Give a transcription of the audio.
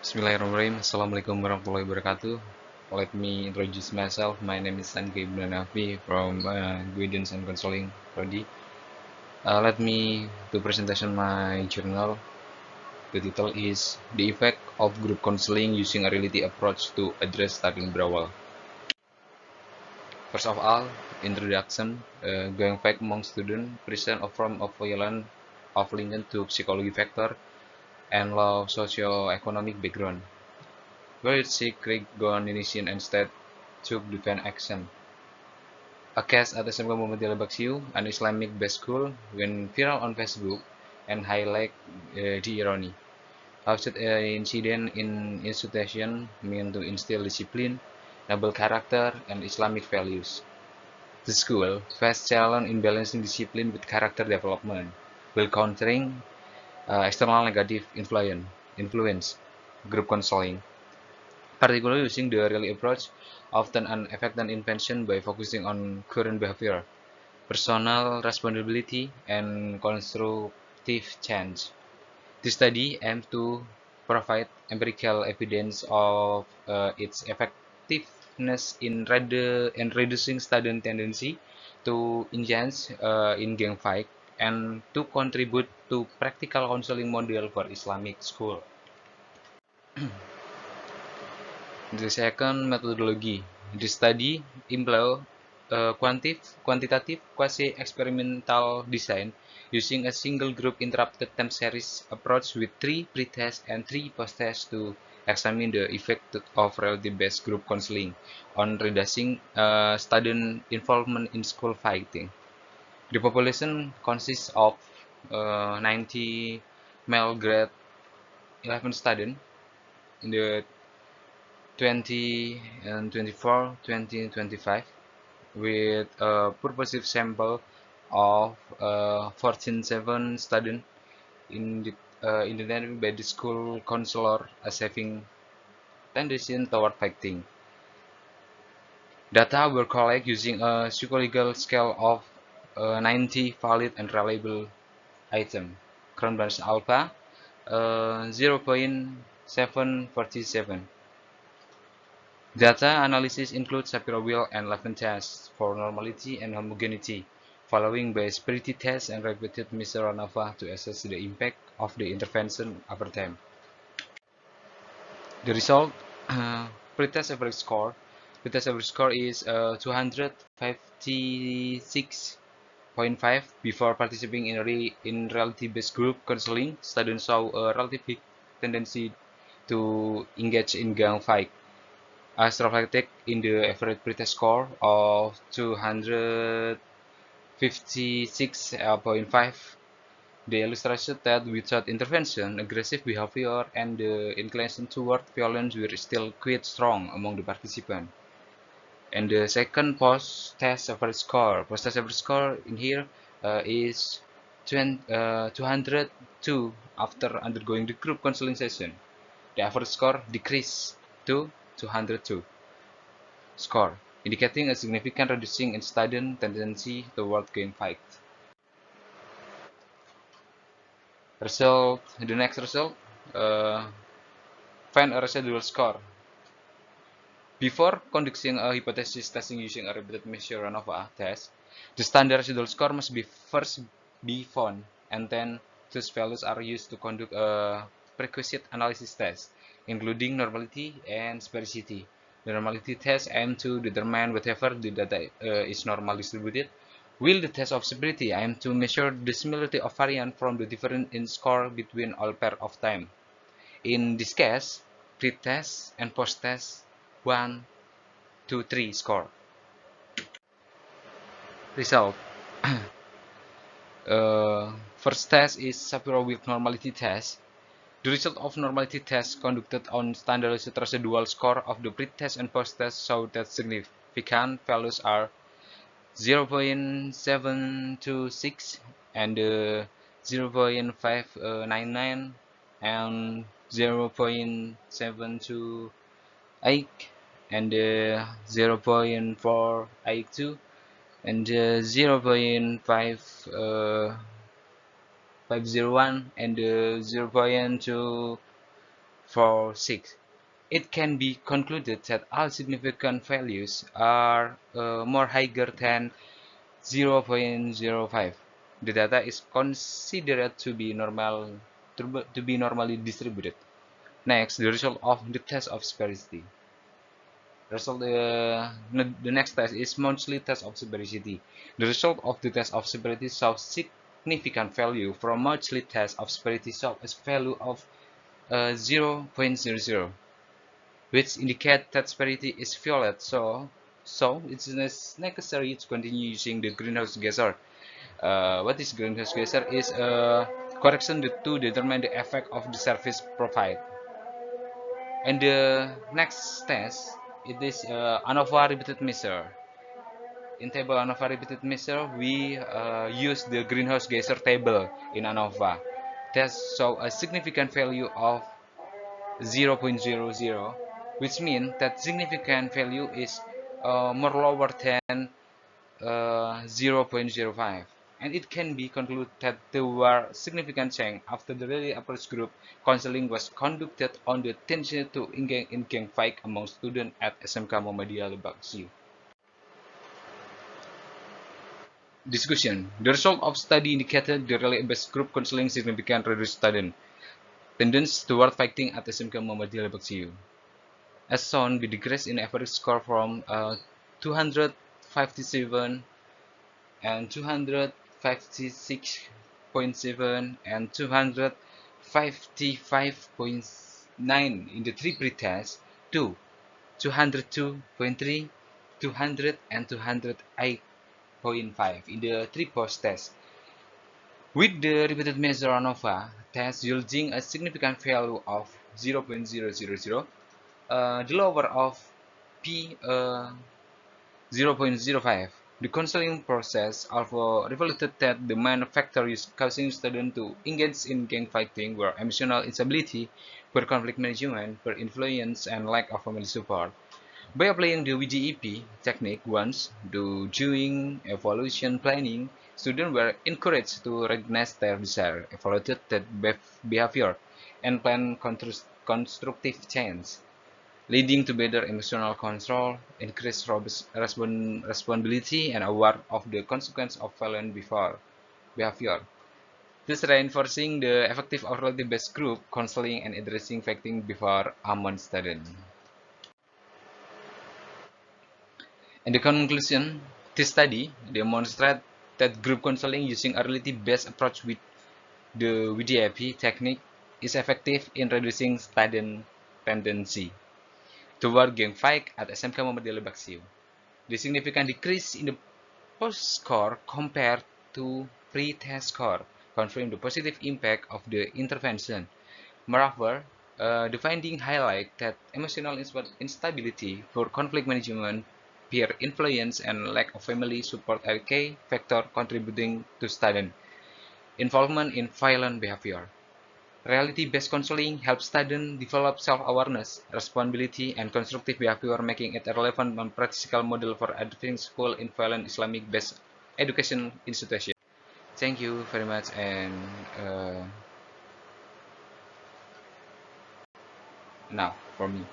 Bismillahirrahmanirrahim. Assalamualaikum warahmatullahi wabarakatuh. Let me introduce myself. My name is Sanke Ibn Nafi from Guidance and Counseling Prodi. Let me do presentation my journal. The title is The Effect of Group Counseling Using a Reality Approach to Address Studying Withdrawal. First of all, introduction. Going back among students present a form of violence of linked to psychology factor and low socio-economic background. Where it seek recognition instead took defend action. A case at SMK Muhammadiyah Baksiu, an Islamic-based school, went viral on Facebook and highlight the irony. How should an incident in institution mean to instill discipline, noble character, and Islamic values? The school faced challenge in balancing discipline with character development, while countering external negative influence, group counseling, particularly using the rally approach, often an effective invention by focusing on current behavior, personal responsibility, and constructive change. This study aims to provide empirical evidence of its effectiveness in reducing student tendency to engage in gang fight and to contribute to practical counseling model for Islamic school. The second methodology, the study employs quantitative quasi-experimental design using a single group interrupted time series approach with 3 pre-tests and 3 post-tests to examine the effect of reality-based group counseling on reducing student involvement in school fighting. The population consists of 90 male grade 11 students in the 2024 2025 with a purposive sample of 14,700 students in the by the school counselor as having tendency toward fighting. Data were collected using a psychological scale of 90 valid and reliable items. Cronbach's alpha 0.747. Data analysis includes Shapiro-Wilk and Levin tests for normality and homogeneity, following by Spirity tests and repeated Miser-ANOVA to assess the impact of the intervention over time. The result, pretest average score. Pretest average score is 256.5. Before participating in reality-based group counseling, students saw a relative tendency to engage in gang fight, as reflected in the average pretest score of 256.5. The illustration that without intervention, aggressive behavior and the inclination toward violence were still quite strong among the participants. And the second post-test average score, post-test average score in here is 202 after undergoing the group counseling session. The average score decreased to 202 score, indicating a significant reducing in student tendency toward gang fight. The next result, find a residual score. Before conducting a hypothesis testing using a repeated measure ANOVA test, the standard residual score must be first be found, and then those values are used to conduct a prerequisite analysis test, including normality and sphericity. The normality test aims to determine whether the data is normal distributed, while the test of sphericity aims to measure the similarity of variance from the difference in score between all pair of time. In this case, pre-test and post-test 1, 2, 3 score. Result. First test is Shapiro-Wilk normality test. The result of normality test conducted on standardized residual score of the pre-test and post-test show that significant values are 0.726 and 0.599 and 0.728 and 0.482 and 0.501 and 0.2 For 6, it can be concluded that all significant values are more higher than 0.05. The data is considered to be normally distributed. Next, the result of the test of severity. The next test is monthly test of severity. The result of the test of severity shows significant value from monthly test of severity shows a value of 0.00, which indicate that severity is violet. So it's necessary to continue using the greenhouse gaser. What is greenhouse gaser? Is a correction to determine the effect of the surface profile. And the next test, it is ANOVA repeated measure. In table ANOVA repeated measure, we use the greenhouse gaser table in ANOVA. Tests show a significant value of 0.00, which means that significant value is more lower than 0.05, and it can be concluded that there were significant change after the daily approach group counseling was conducted on the tendency to engage in gang fight among students at SMK Muhammadiyah Lebak Siu. Discussion. The result of study indicated the relay-based group counseling significantly reduced student tendency toward fighting at SMK Muhammadiyah Lebak Siu, as shown with decrease in average score from 257 and 256.7 and 255.9 in the three pre-tests to 202.3, 200 and 208.5 in the three post-tests. With the repeated measure ANOVA test yielding a significant value of 0.000, the lower of P 0.05. The counseling process also revealed that the main factors causing students to engage in gang fighting were emotional instability, poor conflict management, poor influence, and lack of family support. By applying the VDEP technique once, during evaluation planning, students were encouraged to recognize their desire, evaluate their behavior, and plan constructive change, leading to better emotional control, increased responsibility, and aware of the consequence of violent behavior. This reinforcing the effective of relative-based group counseling and addressing fighting behavior among students. In the conclusion, this study demonstrates that group counseling using a relative-based approach with the VDIP technique is effective in reducing student tendency toward gang fight at SMK Muhammadiyah Lebak Siu. The significant decrease in the post-score compared to pre-test score confirm the positive impact of the intervention. Moreover, the finding highlight that emotional instability, poor conflict management, peer influence, and lack of family support are key factors contributing to student involvement in violent behavior. Reality-based counseling helps students develop self-awareness, responsibility, and constructive behavior, making it a relevant and practical model for adopting school in violent Islamic-based education institutions. Thank you very much, and now for me.